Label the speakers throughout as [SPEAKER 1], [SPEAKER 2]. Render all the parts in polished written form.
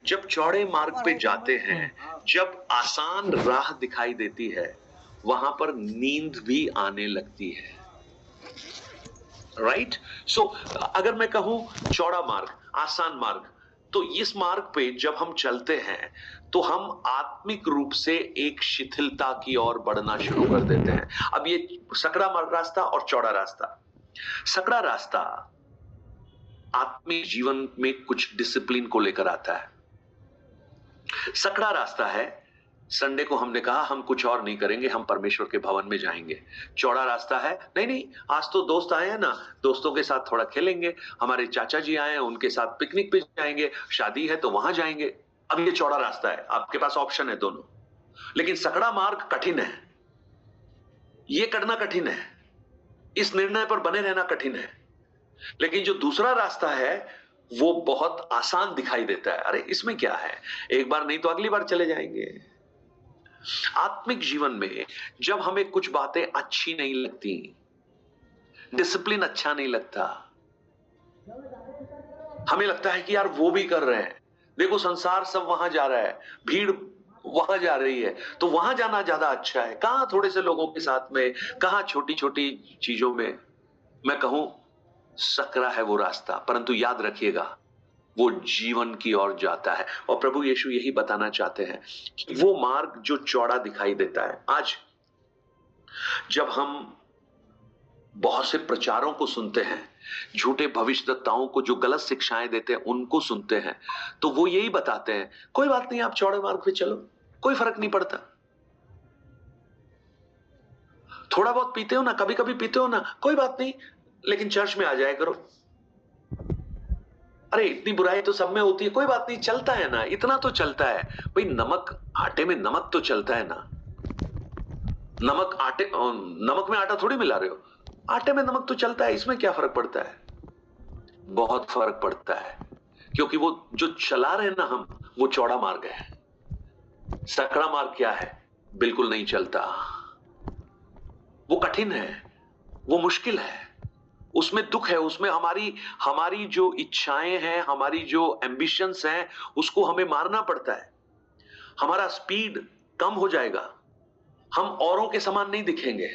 [SPEAKER 1] जब चौड़े मार्ग पे जाते हैं, जब आसान राह दिखाई देती है, वहां पर नींद भी आने लगती है। राइट? सो अगर मैं कहूं चौड़ा मार्ग, आसान मार्ग, तो इस मार्ग पे जब हम चलते हैं तो हम आत्मिक रूप से एक शिथिलता की ओर बढ़ना शुरू कर देते हैं। अब ये सकरा मार्ग रास्ता और चौड़ा रास्ता, सकरा रास्ता आत्मिक जीवन में कुछ डिसिप्लिन को लेकर आता है। सकरा रास्ता है, संडे को हमने कहा हम कुछ और नहीं करेंगे, हम परमेश्वर के भवन में जाएंगे। चौड़ा रास्ता है, नहीं नहीं आज तो दोस्त आए हैं ना, दोस्तों के साथ थोड़ा खेलेंगे, हमारे चाचा जी आए हैं उनके साथ पिकनिक पे जाएंगे, शादी है तो वहां जाएंगे। अब ये चौड़ा रास्ता है, आपके पास ऑप्शन है दोनों। लेकिन सकड़ा मार्ग कठिन है, ये करना कठिन है, इस निर्णय पर बने रहना कठिन है। लेकिन जो दूसरा रास्ता है वो बहुत आसान दिखाई देता है। अरे इसमें क्या है, एक बार नहीं तो अगली बार चले जाएंगे। आत्मिक जीवन में जब हमें कुछ बातें अच्छी नहीं लगती, डिसिप्लिन अच्छा नहीं लगता, हमें लगता है कि यार वो भी कर रहे हैं, देखो संसार सब वहां जा रहा है, भीड़ वहां जा रही है, तो वहां जाना ज्यादा अच्छा है। कहां थोड़े से लोगों के साथ में, कहां छोटी छोटी चीजों में। मैं कहूं सकरा है वो रास्ता, परंतु याद रखिएगा वो जीवन की ओर जाता है। और प्रभु यीशु यही बताना चाहते हैं कि वो मार्ग जो चौड़ा दिखाई देता है, आज जब हम बहुत से प्रचारों को सुनते हैं, झूठे भविष्यद्वक्ताओं को जो गलत शिक्षाएं देते हैं उनको सुनते हैं, तो वो यही बताते हैं कोई बात नहीं, आप चौड़े मार्ग पे चलो, कोई फर्क नहीं पड़ता। थोड़ा बहुत पीते हो ना, कभी कभी पीते हो ना, कोई बात नहीं, लेकिन चर्च में आ जाया करो। अरे इतनी बुराई तो सब में होती है, कोई बात नहीं, चलता है ना, इतना तो चलता है। भाई नमक, आटे में नमक तो चलता है ना। नमक में आटा थोड़ी मिला रहे हो, आटे में नमक तो चलता है, इसमें क्या फर्क पड़ता है? बहुत फर्क पड़ता है, क्योंकि वो जो चला रहे ना हम, वो चौड़ा मार्ग है। सकरा मार्ग क्या है? बिल्कुल नहीं चलता, वो कठिन है, वो मुश्किल है, उसमें दुख है, उसमें हमारी हमारी जो इच्छाएं हैं, हमारी जो एम्बिशंस हैं, उसको हमें मारना पड़ता है। हमारा स्पीड कम हो जाएगा, हम औरों के समान नहीं दिखेंगे,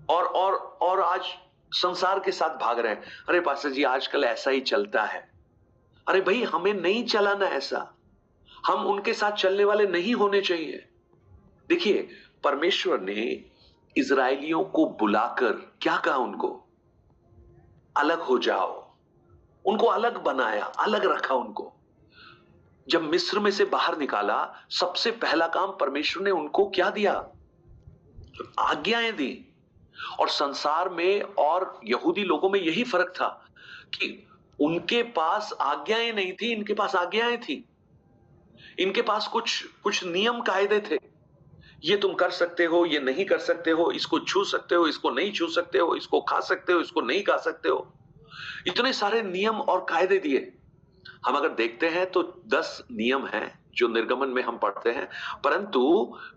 [SPEAKER 1] और आज संसार के साथ भाग रहे हैं। अरे पास्टर जी आजकल ऐसा ही चलता है। अरे भाई हमें नहीं चलाना ऐसा, हम उनके साथ चलने वाले नहीं होने चाहिए। देखिए परमेश्वर ने इजरायलियों को बुलाकर क्या कहा? उनको अलग हो जाओ, उनको अलग बनाया, अलग रखा उनको। जब मिस्र में से बाहर निकाला, सबसे पहला काम परमेश्वर ने उनको क्या दिया? आज्ञाएं दी। और संसार में और यहूदी लोगों में यही फर्क था कि उनके पास आज्ञाएं नहीं थी, इनके पास आज्ञाएं थी। इनके पास कुछ कुछ नियम कायदे थे, ये तुम कर सकते हो, ये नहीं कर सकते हो, इसको छू सकते हो, इसको नहीं छू सकते हो, इसको खा सकते हो, इसको नहीं खा सकते हो। इतने सारे नियम और कायदे दिए। हम अगर देखते हैं तो 10 नियम हैं जो निर्गमन में हम पढ़ते हैं, परंतु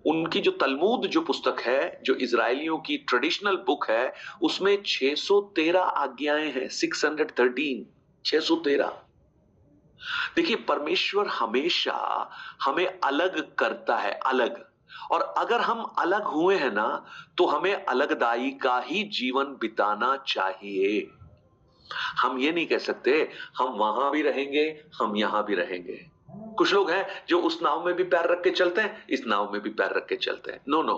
[SPEAKER 1] उनकी जो तलमूद जो पुस्तक है, जो इजरायलियों की ट्रेडिशनल बुक है, उसमें 613 आज्ञाएं हैं। 613, 613। देखिए परमेश्वर हमेशा हमें अलग करता है, अलग। और अगर हम अलग हुए हैं ना, तो हमें अलगदाई का ही जीवन बिताना चाहिए। हम ये नहीं कह सकते हम वहां भी रहेंगे, हम यहां भी रहेंगे। कुछ लोग हैं जो उस नाव में भी पैर रख के चलते हैं, इस नाव में भी पैर रख के चलते हैं। नो नो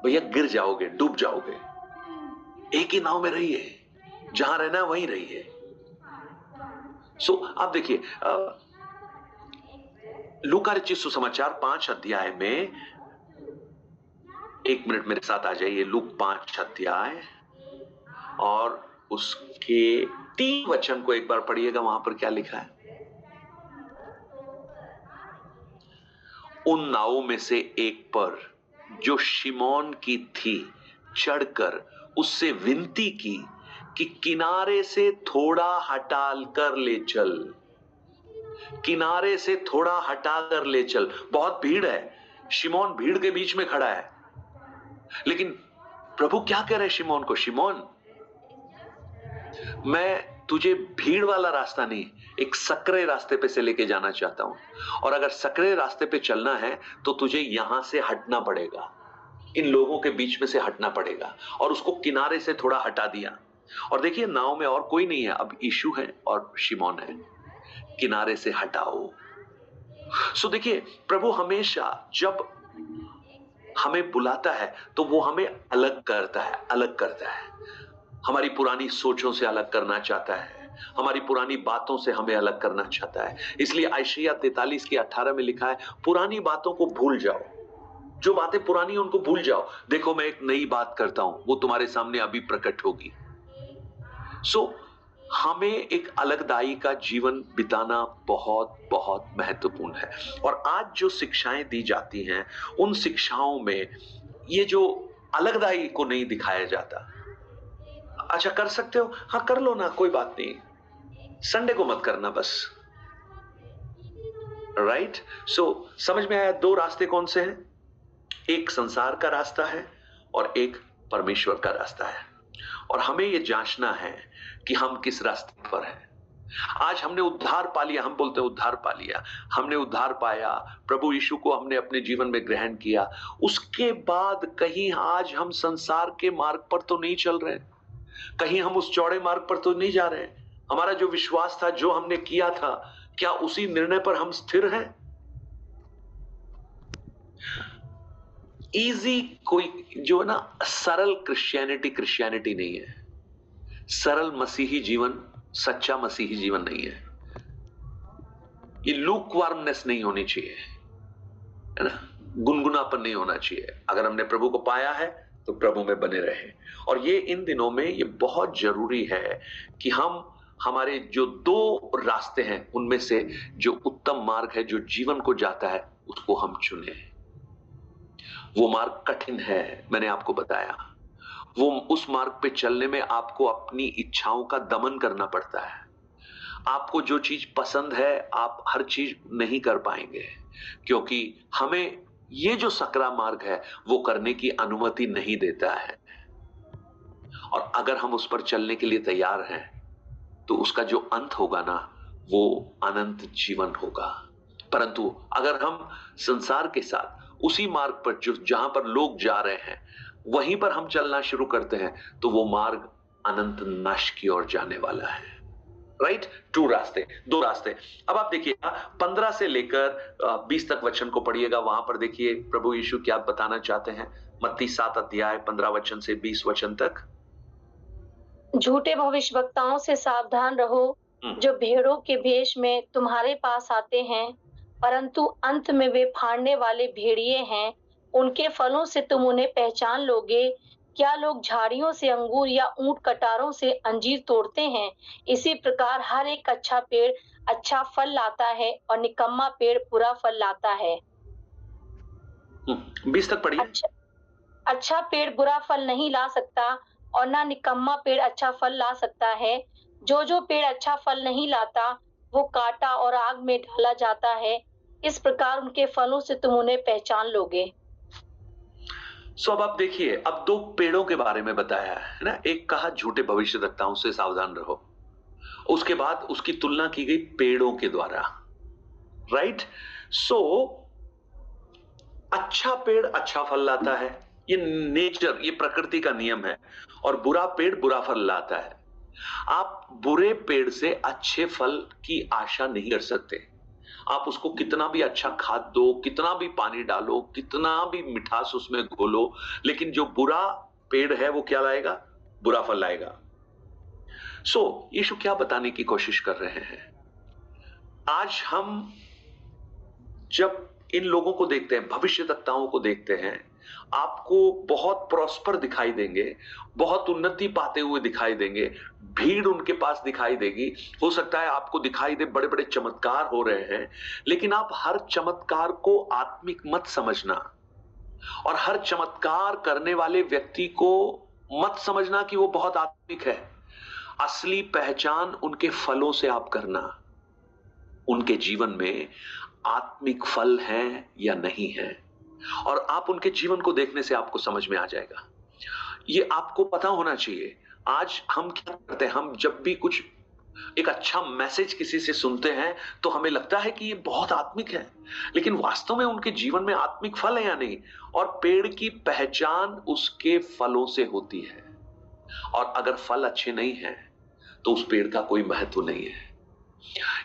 [SPEAKER 1] भैया, गिर जाओगे, डूब जाओगे। एक ही नाव में रहिए, जहां रहना है वहीं रहिए। सो आप देखिए लूका रचित सुसमाचार 5 अध्याय में, एक मिनट मेरे साथ आ जाइए, लूक 5 अध्याय और उसके 3 वचन को एक बार पढ़िएगा। वहां पर क्या लिखा है? उन नावों में से एक पर जो शिमोन की थी चढ़कर उससे विनती की कि किनारे से थोड़ा हटा कर ले चल, किनारे से थोड़ा हटा कर ले चल। बहुत भीड़ है, शिमोन भीड़ के बीच में खड़ा है, लेकिन प्रभु क्या कह रहे हैं शिमोन को? शिमोन, मैं तुझे भीड़ वाला रास्ता नहीं, एक सकरे रास्ते पे से लेके जाना चाहता हूं। और अगर सकरे रास्ते पे चलना है तो तुझे यहां से हटना पड़ेगा, इन लोगों के बीच में से हटना पड़ेगा। और उसको किनारे से थोड़ा हटा दिया। और देखिए नाव में और कोई नहीं है, अब यीशु है और शिमोन है। किनारे से हटाओ। सो देखिए, प्रभु हमेशा जब हमें बुलाता है तो वो हमें अलग करता है, अलग करता है। हमारी पुरानी सोचों से अलग करना चाहता है, हमारी पुरानी बातों से हमें अलग करना चाहता है। इसलिए यशायाह 43 के 18 में लिखा है, पुरानी बातों को भूल जाओ, जो बातें पुरानी हैं उनको भूल जाओ, देखो मैं एक नई बात करता हूं, वो तुम्हारे सामने अभी प्रकट होगी। सो हमें एक अलगदाई का जीवन बिताना बहुत बहुत महत्वपूर्ण है। और आज जो शिक्षाएं दी जाती हैं, उन शिक्षाओं में ये जो अलगदाई को नहीं दिखाया जाता। अच्छा कर सकते हो, हाँ कर लो ना, कोई बात नहीं, संडे को मत करना बस। राइट? सो समझ में आया दो रास्ते कौन से हैं? एक संसार का रास्ता है और एक परमेश्वर का रास्ता है। और हमें यह जांचना है कि हम किस रास्ते पर हैं। आज हमने उद्धार पा लिया, हम बोलते हैं उद्धार पा लिया, हमने उद्धार पाया, प्रभु यीशु को हमने अपने जीवन में ग्रहण किया। उसके बाद कहीं आज हम संसार के मार्ग पर तो नहीं चल रहे, कहीं हम उस चौड़े मार्ग पर तो नहीं जा रहे। हमारा जो विश्वास था, जो हमने किया था, क्या उसी निर्णय पर हम स्थिर हैं? इजी कोई जो है ना, सरल क्रिश्चियनिटी नहीं है। सरल मसीही जीवन, सच्चा मसीही जीवन नहीं है। ये लूकवार्मनेस नहीं होनी चाहिए, है ना, गुनगुनापन नहीं होना चाहिए। अगर हमने प्रभु को पाया है तो प्रभु में बने रहे। और ये इन दिनों में ये बहुत जरूरी है कि हम हमारे जो दो रास्ते हैं उनमें से जो उत्तम मार्ग है, जो जीवन को जाता है, उसको हम चुने। वो मार्ग कठिन है, मैंने आपको बताया। वो उस मार्ग पे चलने में आपको अपनी इच्छाओं का दमन करना पड़ता है। आपको जो चीज पसंद है आप हर चीज नहीं कर पाएंगे, क्योंकि हमें ये जो सकरा मार्ग है वो करने की अनुमति नहीं देता है। और अगर हम उस पर चलने के लिए तैयार हैं तो उसका जो अंत होगा ना, वो अनंत जीवन होगा। परंतु अगर हम संसार के साथ उसी मार्ग पर जो जहां पर लोग जा रहे हैं वहीं पर हम चलना शुरू करते हैं तो वो मार्ग अनंत नाश की ओर जाने वाला है। राइट? दो रास्ते। अब आप देखिए 15 से लेकर 20 तक वचन को पढ़िएगा। वहां पर देखिए प्रभु यीशु क्या बताना चाहते हैं। मत्ती 7 अध्याय 15 वचन से 20 वचन तक।
[SPEAKER 2] झूठे भविष्यवक्ताओं से सावधान रहो, जो भेड़ों के भेष में तुम्हारे पास आते हैं, परंतु अंत में वे फाड़ने वाले भेड़िए हैं। उनके फलों से तुम उन्हें पहचान लोगे। क्या लोग झाड़ियों से अंगूर या ऊंट कटारों से अंजीर तोड़ते हैं? इसी प्रकार हर एक अच्छा पेड़ अच्छा फल लाता है और निकम्मा पेड़ बुरा फल लाता है।
[SPEAKER 1] 20 तक पढ़िए।
[SPEAKER 2] अच्छा पेड़ बुरा फल नहीं ला सकता और ना निकम्मा पेड़ अच्छा फल ला सकता है। जो पेड़ अच्छा फल नहीं लाता वो काटा और आग में डाला जाता है। इस प्रकार उनके फलों से तुम उन्हें पहचान लोगे।
[SPEAKER 1] अब आप देखिए, अब दो पेड़ों के बारे में बताया है ना। एक कहा झूठे भविष्यवक्ताओं से सावधान रहो, उसके बाद उसकी तुलना की गई पेड़ों के द्वारा। राइट? अच्छा पेड़ अच्छा फल लाता है, ये नेचर, ये प्रकृति का नियम है। और बुरा पेड़ बुरा फल लाता है। आप बुरे पेड़ से अच्छे फल की आशा नहीं कर सकते। आप उसको कितना भी अच्छा खाद दो, कितना भी पानी डालो, कितना भी मिठास उसमें घोलो, लेकिन जो बुरा पेड़ है वो क्या लाएगा? बुरा फल लाएगा। यीशु क्या बताने की कोशिश कर रहे हैं? आज हम जब इन लोगों को देखते हैं, भविष्यवक्ताओं को देखते हैं, आपको बहुत प्रॉस्पर दिखाई देंगे, बहुत उन्नति पाते हुए दिखाई देंगे, भीड़ उनके पास दिखाई देगी। हो सकता है आपको दिखाई दे बड़े बड़े चमत्कार हो रहे हैं, लेकिन आप हर चमत्कार को आत्मिक मत समझना और हर चमत्कार करने वाले व्यक्ति को मत समझना कि वो बहुत आत्मिक है। असली पहचान उनके फलों से आप करना, उनके जीवन में आत्मिक फल है या नहीं है। और आप उनके जीवन को देखने से आपको समझ में आ जाएगा। ये आपको पता होना चाहिए। आज हम क्या करते हैं, हम जब भी कुछ एक अच्छा मैसेज किसी से सुनते हैं तो हमें लगता है कि ये बहुत आत्मिक है, लेकिन वास्तव में उनके जीवन में आत्मिक फल है या नहीं? और पेड़ की पहचान उसके फलों से होती है, और अगर फल अच्छे नहीं हैं तो उस पेड़ का कोई महत्व नहीं है।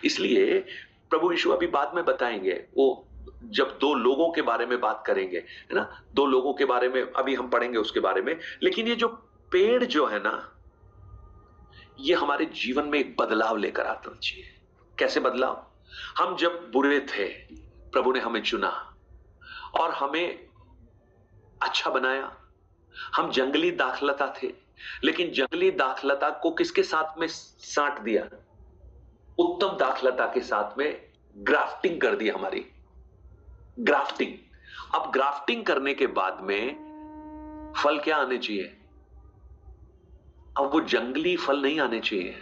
[SPEAKER 1] इसलिए प्रभु यीशु अभी बाद में बताएंगे, वो जब दो लोगों के बारे में बात करेंगे, है ना, दो लोगों के बारे में अभी हम पढ़ेंगे उसके बारे में। लेकिन ये जो पेड़ जो है ना, ये हमारे जीवन में एक बदलाव लेकर आना चाहिए। कैसे बदलाव? हम जब बुरे थे, प्रभु ने हमें चुना और हमें अच्छा बनाया। हम जंगली दाखलता थे, लेकिन जंगली दाखलता को किसके साथ में साट दिया? उत्तम दाखलता के साथ में ग्राफ्टिंग कर दी हमारी। ग्राफ्टिंग। अब ग्राफ्टिंग करने के बाद में फल क्या आने चाहिए? अब वो जंगली फल नहीं आने चाहिए।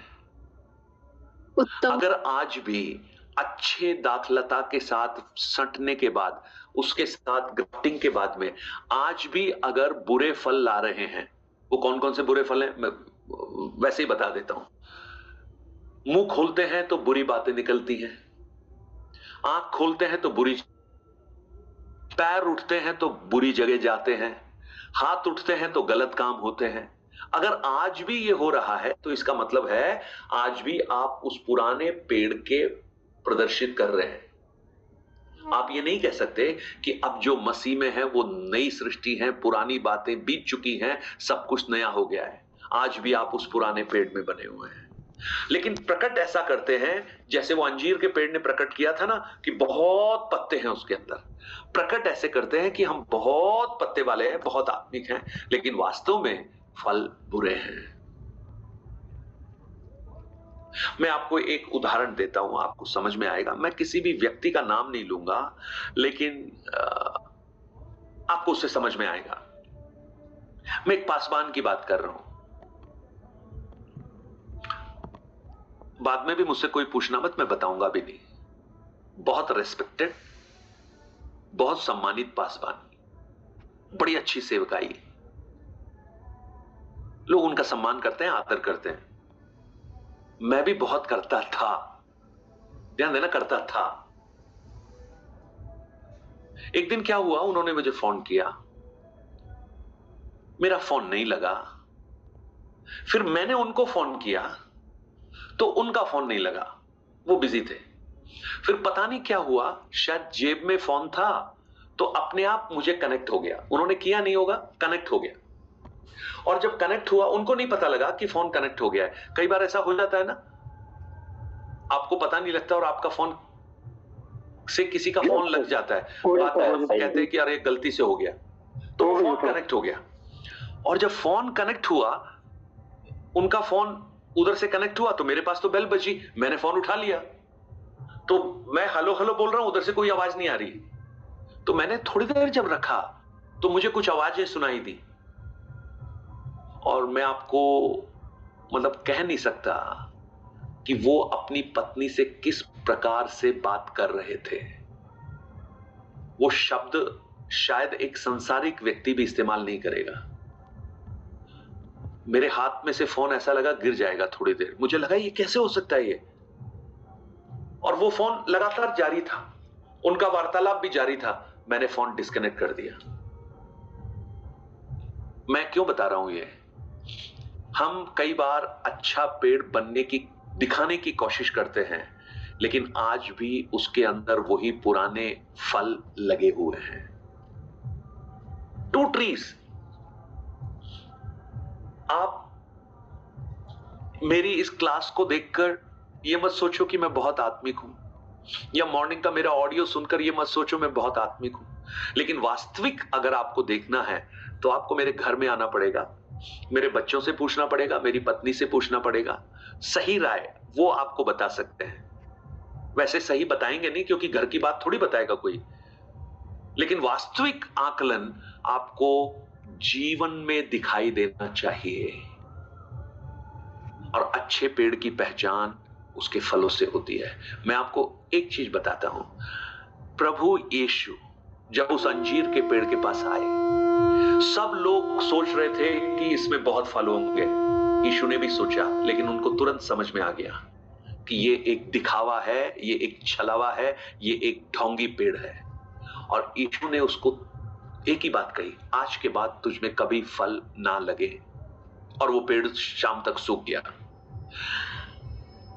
[SPEAKER 2] उत्तम।
[SPEAKER 1] अगर आज भी अच्छे दाखलता के साथ सटने के बाद, उसके साथ ग्राफ्टिंग के बाद में आज भी अगर बुरे फल ला रहे हैं, वो कौन कौन से बुरे फल हैं मैं वैसे ही बता देता हूं। मुंह खोलते हैं तो बुरी बातें निकलती हैं, आंख खोलते हैं तो बुरी, पैर उठते हैं तो बुरी जगह जाते हैं, हाथ उठते हैं तो गलत काम होते हैं। अगर आज भी ये हो रहा है तो इसका मतलब है आज भी आप उस पुराने पेड़ के प्रदर्शित कर रहे हैं। आप ये नहीं कह सकते कि अब जो मसीह में है वो नई सृष्टि है, पुरानी बातें बीत चुकी हैं, सब कुछ नया हो गया है। आज भी आप उस पुराने पेड़ में बने हुए हैं। लेकिन प्रकट ऐसा करते हैं जैसे वो अंजीर के पेड़ ने प्रकट किया था ना, कि बहुत पत्ते हैं उसके अंदर। प्रकट ऐसे करते हैं कि हम बहुत पत्ते वाले हैं, बहुत आत्मिक हैं, लेकिन वास्तव में फल बुरे हैं। मैं आपको एक उदाहरण देता हूं, आपको समझ में आएगा। मैं किसी भी व्यक्ति का नाम नहीं लूंगा, लेकिन आपको उससे समझ में आएगा। मैं एक पासवान की बात कर रहा हूं। बाद में भी मुझसे कोई पूछना मत, मैं बताऊंगा भी नहीं। बहुत रेस्पेक्टेड, बहुत सम्मानित पासवान, बड़ी अच्छी सेवकाई, लोग उनका सम्मान करते हैं, आदर करते हैं। मैं भी बहुत करता था, ध्यान देना, करता था। एक दिन क्या हुआ, उन्होंने मुझे फोन किया, मेरा फोन नहीं लगा। फिर मैंने उनको फोन किया तो उनका फोन नहीं लगा, वो बिजी थे। फिर पता नहीं क्या हुआ, शायद जेब में फोन था तो अपने आप मुझे कनेक्ट हो गया। उन्होंने किया नहीं होगा, कनेक्ट हो गया। और जब कनेक्ट हुआ, उनको नहीं पता लगा कि फोन कनेक्ट हो गया है। कई बार ऐसा हो जाता है ना, आपको पता नहीं लगता और आपका फोन से किसी का फोन लग जाता है, बात है, हम कहते हैं कि अरे गलती से हो गया, तो वो फोन कनेक्ट हो गया। और जब फोन कनेक्ट हुआ, उनका फोन उधर से कनेक्ट हुआ तो मेरे पास तो बेल बजी, मैंने फोन उठा लिया। तो मैं हेलो हेलो बोल रहा हूं, उधर से कोई आवाज नहीं आ रही। तो मैंने थोड़ी देर जब रखा तो मुझे कुछ आवाजें सुनाई दी, और मैं आपको मतलब कह नहीं सकता कि वो अपनी पत्नी से किस प्रकार से बात कर रहे थे। वो शब्द शायद एक सांसारिक व्यक्ति भी इस्तेमाल नहीं करेगा। मेरे हाथ में से फोन ऐसा लगा गिर जाएगा थोड़ी देर। मुझे लगा ये कैसे हो सकता है ये, और वो फोन लगातार जारी था, उनका वार्तालाप भी जारी था। मैंने फोन डिस्कनेक्ट कर दिया। मैं क्यों बता रहा हूं ये? हम कई बार अच्छा पेड़ बनने की, दिखाने की कोशिश करते हैं, लेकिन आज भी उसके अंदर वही पुराने फल लगे हुए हैं। 2 ट्रीज। आप मेरी इस क्लास को देखकर ये मत सोचो कि मैं बहुत आत्मिक हूं, या मॉर्निंग का मेरा ऑडियो सुनकर ये मत सोचो मैं बहुत आत्मिक हूं। लेकिन वास्तविक अगर आपको देखना है तो आपको मेरे घर में आना पड़ेगा, मेरे बच्चों से पूछना पड़ेगा, मेरी पत्नी से पूछना पड़ेगा। सही राय वो आपको बता सकते हैं। वैसे सही बताएंगे नहीं, क्योंकि घर की बात थोड़ी बताएगा कोई, लेकिन वास्तविक आकलन आपको जीवन में दिखाई देना चाहिए। और अच्छे पेड़ की पहचान उसके फलों से होती है। मैं आपको एक चीज बताता हूं, प्रभु यीशु जब उस अंजीर के पेड़ के पास आए, सब लोग सोच रहे थे कि इसमें बहुत फल होंगे। यीशु ने भी सोचा, लेकिन उनको तुरंत समझ में आ गया कि ये एक दिखावा है, ये एक छलावा है, ये एक ढोंगी पेड़ है। और यीशु ने उसको एक ही बात कही, आज के बाद तुझ में कभी फल ना लगे। और वो पेड़ शाम तक सूख गया।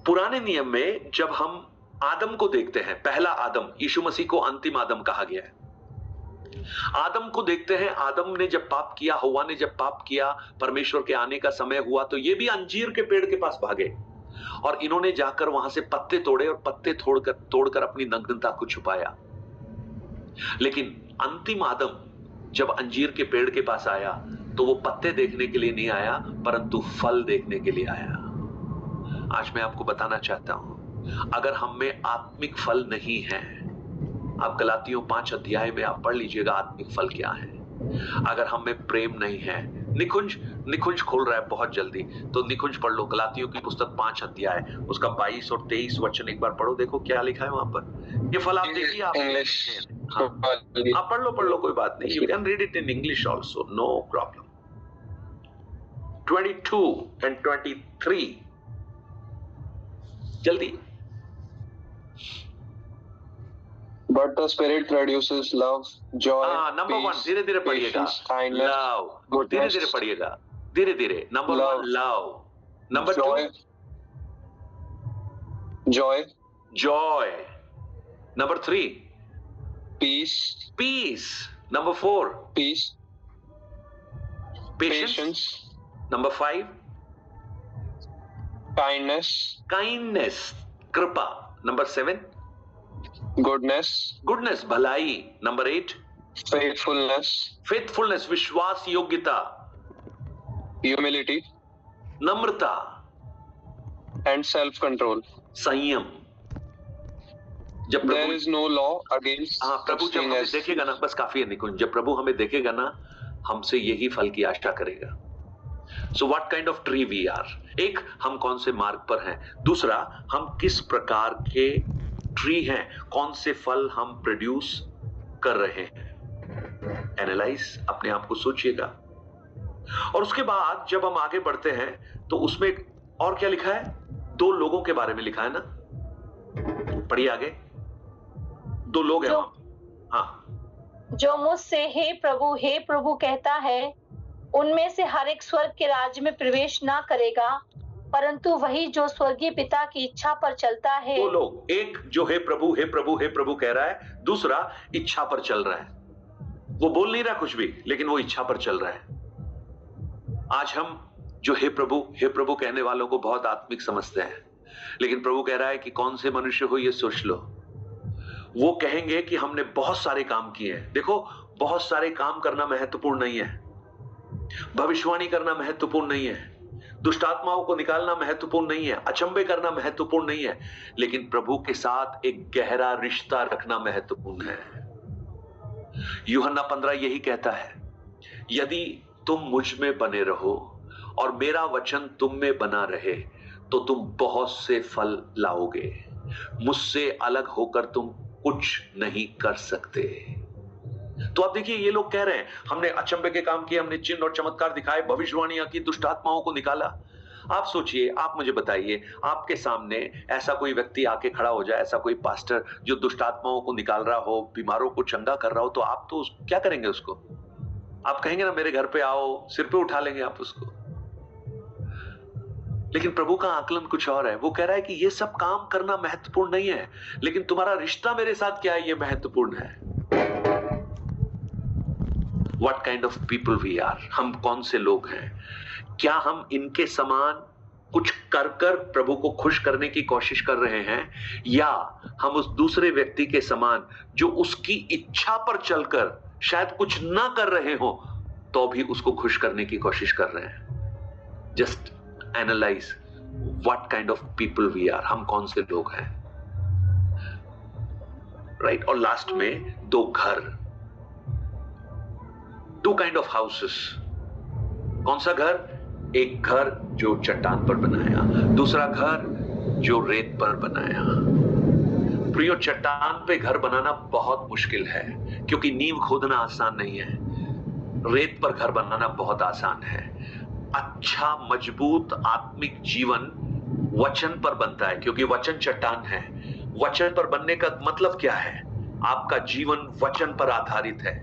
[SPEAKER 1] पुराने नियम में जब हम आदम को देखते हैं, पहला आदम, यीशु मसीह को अंतिम आदम कहा गया है। आदम को देखते हैं, आदम ने जब पाप किया, हव्वा ने जब पाप किया, परमेश्वर के आने का समय हुआ तो ये भी अंजीर के पेड़ के पास भागे और इन्होंने जाकर वहां से पत्ते तोड़े और पत्ते तोड़कर अपनी नग्नता को छुपाया। लेकिन अंतिम आदम जब अंजीर के पेड़ के पास आया तो वो पत्ते देखने के लिए नहीं आया, परंतु फल देखने के लिए आया। आज मैं आपको बताना चाहता हूं, अगर हम में आत्मिक फल नहीं है, आप गलातियों 5 अध्याय में आप पढ़ लीजिएगा आत्मिक फल क्या है। अगर हम में प्रेम नहीं है, निकुंज खोल रहा है बहुत जल्दी, तो निकुंज पढ़ लो, गलातियों की पुस्तक 5 अध्याय, उसका 22 और 23 वचन एक बार पढ़ो, देखो क्या लिखा है वहां पर। ये फल आप देखिए, आप आप पढ़ लो, कोई बात नहीं, you can read it in English also, no problem. 22 and 23 जल्दी।
[SPEAKER 3] But the Spirit produces love, joy,
[SPEAKER 1] number 1, धीरे धीरे पढ़िएगा, लव, धीरे धीरे पढ़िएगा, धीरे धीरे। Number 1 love, number 2 joy, number 3 peace, number 4 patience, number 5 kindness, कृपा, नंबर 7 गुडनेस, भलाई, नंबर 8 फेथफुलनेस, विश्वास योग्यता,
[SPEAKER 3] humility,
[SPEAKER 1] Namrata
[SPEAKER 3] and self control.
[SPEAKER 1] संयम। जब
[SPEAKER 3] there is no law against
[SPEAKER 1] प्रभु जब हमें देखेगा ना, बस काफी है निकुंज, जब प्रभु हमें देखेगा ना, हमसे यही फल की आशा करेगा। So what kind of tree we are? एक, हम कौन से मार्ग पर हैं, दूसरा हम किस प्रकार के ट्री हैं, कौन से फल हम प्रोड्यूस कर रहे हैं। एनालाइज, अपने आप को सोचिएगा। और उसके बाद जब हम आगे बढ़ते हैं तो उसमें और क्या लिखा है, 2 लोगों के बारे में लिखा है ना, पढ़िए आगे। 2 लोग हैं हाँ,
[SPEAKER 2] जो मुझसे हे प्रभु कहता है, उनमें से हर एक स्वर्ग के राज्य में प्रवेश ना करेगा, परंतु वही जो स्वर्गीय पिता की इच्छा पर चलता है।
[SPEAKER 1] 2 लोग, एक जो हे प्रभु कह रहा है, दूसरा इच्छा पर चल रहा है। वो बोल नहीं रहा कुछ भी, लेकिन वो इच्छा पर चल रहा है। आज हम जो हे प्रभु कहने वालों को बहुत आत्मिक समझते हैं, लेकिन प्रभु कह रहा है कि कौन से मनुष्य हो ये सोच लो। वो कहेंगे कि हमने बहुत सारे काम किए हैं। देखो, बहुत सारे काम करना महत्वपूर्ण नहीं है, भविष्यवाणी करना महत्वपूर्ण नहीं है, दुष्ट आत्माओं को निकालना महत्वपूर्ण नहीं है, अचंभे करना महत्वपूर्ण नहीं है, लेकिन प्रभु के साथ एक गहरा रिश्ता रखना महत्वपूर्ण है। यूहन्ना 15 यही कहता है, यदि तुम मुझ में बने रहो और मेरा वचन तुम में बना रहे तो तुम बहुत से फल लाओगे। मुझसे अलग होकर तुम कुछ नहीं कर सकते। तो आप देखिए, ये लोग कह रहे हैं हमने अचंभे के काम किए, हमने चिन्ह और चमत्कार दिखाए, भविष्यवाणियां की, दुष्ट आत्माओं को निकाला। आप सोचिए, आप मुझे बताइए, आपके सामने ऐसा कोई व्यक्ति आके खड़ा हो जाए, ऐसा कोई पास्टर जो दुष्ट आत्माओं को निकाल रहा हो, बीमारों को चंगा कर रहा हो, तो आप तो क्या करेंगे उसको? आप कहेंगे ना मेरे घर पे आओ, सिर पे उठा लेंगे आप उसको। लेकिन प्रभु का आकलन कुछ और है। वो कह रहा है कि ये सब काम करना महत्वपूर्ण नहीं है, लेकिन तुम्हारा रिश्ता मेरे साथ क्या है, ये महत्वपूर्ण है। What kind of people we are? हम कौन से लोग हैं? क्या हम इनके समान कुछ कर प्रभु को खुश करने की कोशिश कर रहे हैं, या हम उस दूसरे व्यक्ति के समान जो उसकी इच्छा पर चलकर शायद कुछ ना कर रहे हो तो भी उसको खुश करने की कोशिश कर रहे हैं? Just analyse what kind of people we are, हम कौन से लोग हैं, राइट? और लास्ट में 2 घर, 2 काइंड ऑफ हाउसेस। कौन सा घर? एक घर जो चट्टान पर बनाया, दूसरा घर जो रेत पर बनाया। प्रियो, चट्टान पे घर बनाना बहुत मुश्किल है, क्योंकि नींव खोदना आसान नहीं है। रेत पर घर बनाना बहुत आसान है। अच्छा मजबूत आत्मिक जीवन वचन पर बनता है, क्योंकि वचन चट्टान है। वचन पर बनने का मतलब क्या है? आपका जीवन वचन पर आधारित है,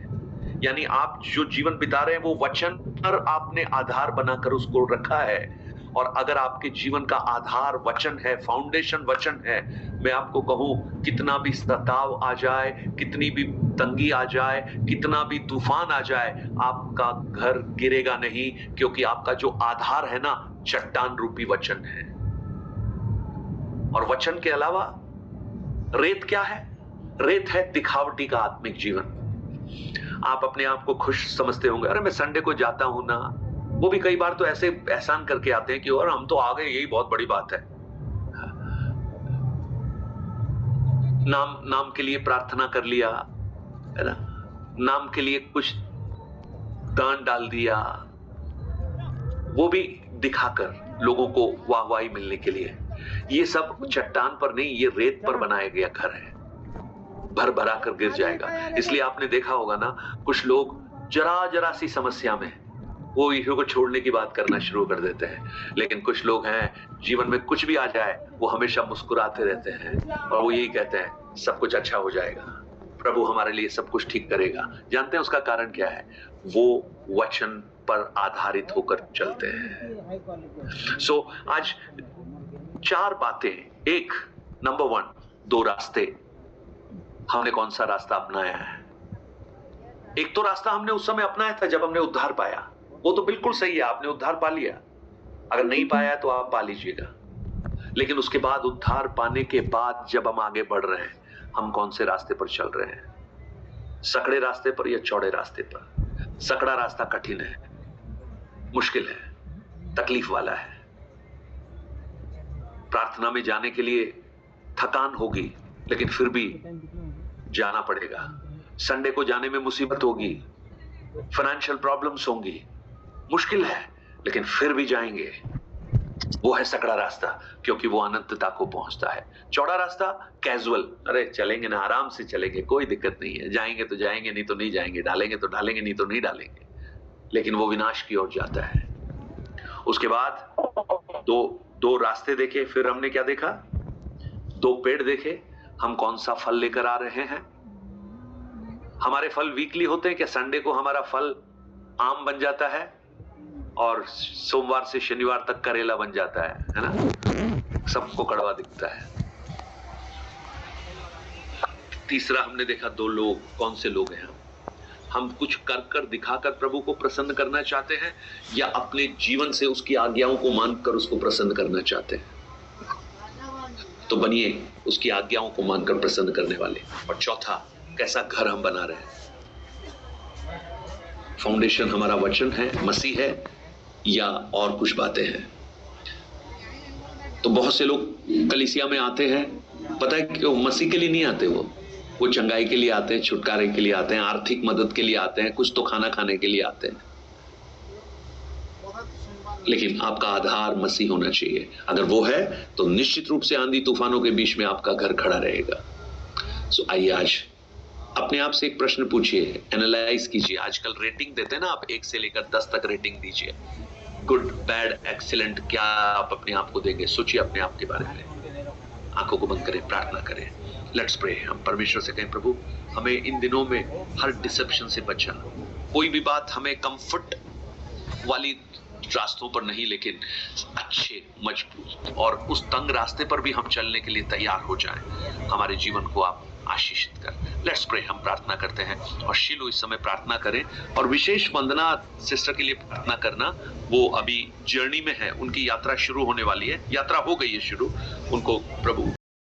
[SPEAKER 1] यानी आप जो जीवन बिता रहे हैं वो वचन पर आपने आधार बनाकर उसको रखा है। और अगर आपके जीवन का आधार वचन है, फाउंडेशन वचन है, मैं आपको कहूं, कितना भी सताव आ जाए, कितनी भी तंगी आ जाए, कितना भी तूफान आ जाए, आपका घर गिरेगा नहीं, क्योंकि आपका जो आधार है ना, चट्टान रूपी वचन है। और वचन के अलावा रेत क्या है? रेत है दिखावटी का आत्मिक जीवन। आप अपने आप को खुश समझते होंगे, अरे मैं संडे को जाता हूं ना, वो भी कई बार तो ऐसे एहसान करके आते हैं कि और हम तो आ गए, यही बहुत बड़ी बात है। नाम के लिए प्रार्थना कर लिया, है ना, नाम के लिए कुछ दान डाल दिया, वो भी दिखाकर लोगों को वाहवाही मिलने के लिए। ये सब चट्टान पर नहीं, ये रेत पर बनाया गया घर है, भर भरा कर गिर जाएगा। इसलिए आपने देखा होगा ना, कुछ लोग जरा सी समस्या में वो यीशु को छोड़ने की बात करना शुरू कर देते हैं, लेकिन कुछ लोग हैं जीवन में कुछ भी आ जाए वो हमेशा मुस्कुराते रहते हैं और वो यही कहते हैं सब कुछ अच्छा हो जाएगा, प्रभु हमारे लिए सब कुछ ठीक करेगा। जानते हैं उसका कारण क्या है? वो वचन पर आधारित होकर चलते हैं। सो आज 4 बातें। एक, नंबर 1, 2 रास्ते। हमने कौन सा रास्ता अपनाया है? एक तो रास्ता हमने उस समय अपनाया था जब हमने उद्धार पाया, वो तो बिल्कुल सही है, आपने उद्धार पा लिया। अगर नहीं पाया तो आप पा लीजिएगा। लेकिन उसके बाद उद्धार पाने के बाद जब हम आगे बढ़ रहे हैं, हम कौन से रास्ते पर चल रहे हैं? सकड़े रास्ते पर या चौड़े रास्ते पर? सकड़ा रास्ता कठिन है, मुश्किल है, तकलीफ वाला है। प्रार्थना में जाने के लिए थकान होगी, लेकिन फिर भी जाना पड़ेगा। संडे को जाने में मुसीबत होगी, फाइनेंशियल प्रॉब्लम्स होंगी, मुश्किल है, लेकिन फिर भी जाएंगे। वो है सकड़ा रास्ता, क्योंकि वो अनंतता को पहुंचता है। चौड़ा रास्ता कैजुअल, अरे चलेंगे ना, आराम से चलेंगे, कोई दिक्कत नहीं है, जाएंगे तो जाएंगे, नहीं तो नहीं जाएंगे, डालेंगे तो डालेंगे, नहीं तो नहीं डालेंगे, लेकिन वो विनाश की ओर जाता है। उसके बाद दो रास्ते देखे, फिर हमने क्या देखा? 2 पेड़ देखे। हम कौन सा फल लेकर आ रहे हैं? हमारे फल वीकली होते हैं क्या? संडे को हमारा फल आम बन जाता है और सोमवार से शनिवार तक करेला बन जाता है ना? सबको कड़वा दिखता है। तीसरा हमने देखा 2 लोग। कौन से लोग हैं? हम कुछ कर दिखाकर प्रभु को प्रसन्न करना चाहते हैं, या अपने जीवन से उसकी आज्ञाओं को मानकर उसको प्रसन्न करना चाहते हैं? तो बनिए उसकी आज्ञाओं को मानकर प्रसन्न करने वाले। और चौथा, कैसा घर हम बना रहे हैं? फाउंडेशन हमारा वचन है, मसीह है, या और कुछ बातें हैं? तो बहुत से लोग कलीसिया में आते हैं, पता है क्यों? मसीह के लिए नहीं आते, वो चंगाई के लिए आते हैं, छुटकारे के लिए आते हैं, आर्थिक मदद के लिए आते हैं, कुछ तो खाना खाने के लिए आते हैं। लेकिन आपका आधार मसीह होना चाहिए। अगर वो है तो निश्चित रूप से आंधी तूफानों के बीच में आपका घर खड़ा रहेगा। सो आइए आज अपने आप से एक प्रश्न पूछिए, एनालाइज कीजिए। आजकल रेटिंग देते हैं ना, आप 1 से लेकर 10 तक रेटिंग दीजिए, गुड, बैड, एक्सीलेंट, क्या आप अपने आप को देंगे? सोचिए अपने आप के बारे में। आंखों को बंद करें, प्रार्थना करें। Let's pray. हम परमेश्वर से कहें, प्रभु हमें इन दिनों में हर डिसेप्शन से बचा। कोई भी बात हमें कंफर्ट वाली रास्तों पर नहीं, लेकिन अच्छे, मजबूत और उस तंग रास्ते पर भी हम चलने के लिए तैयार हो जाएं। हमारे जीवन को आप आशीषित कर। Let's pray. हम प्रार्थना करते हैं और शीलू इस समय प्रार्थना करें। और विशेष वंदना सिस्टर के लिए प्रार्थना करना, वो अभी जर्नी में है, उनकी यात्रा शुरू होने वाली है, यात्रा हो गई है शुरू। उनको प्रभु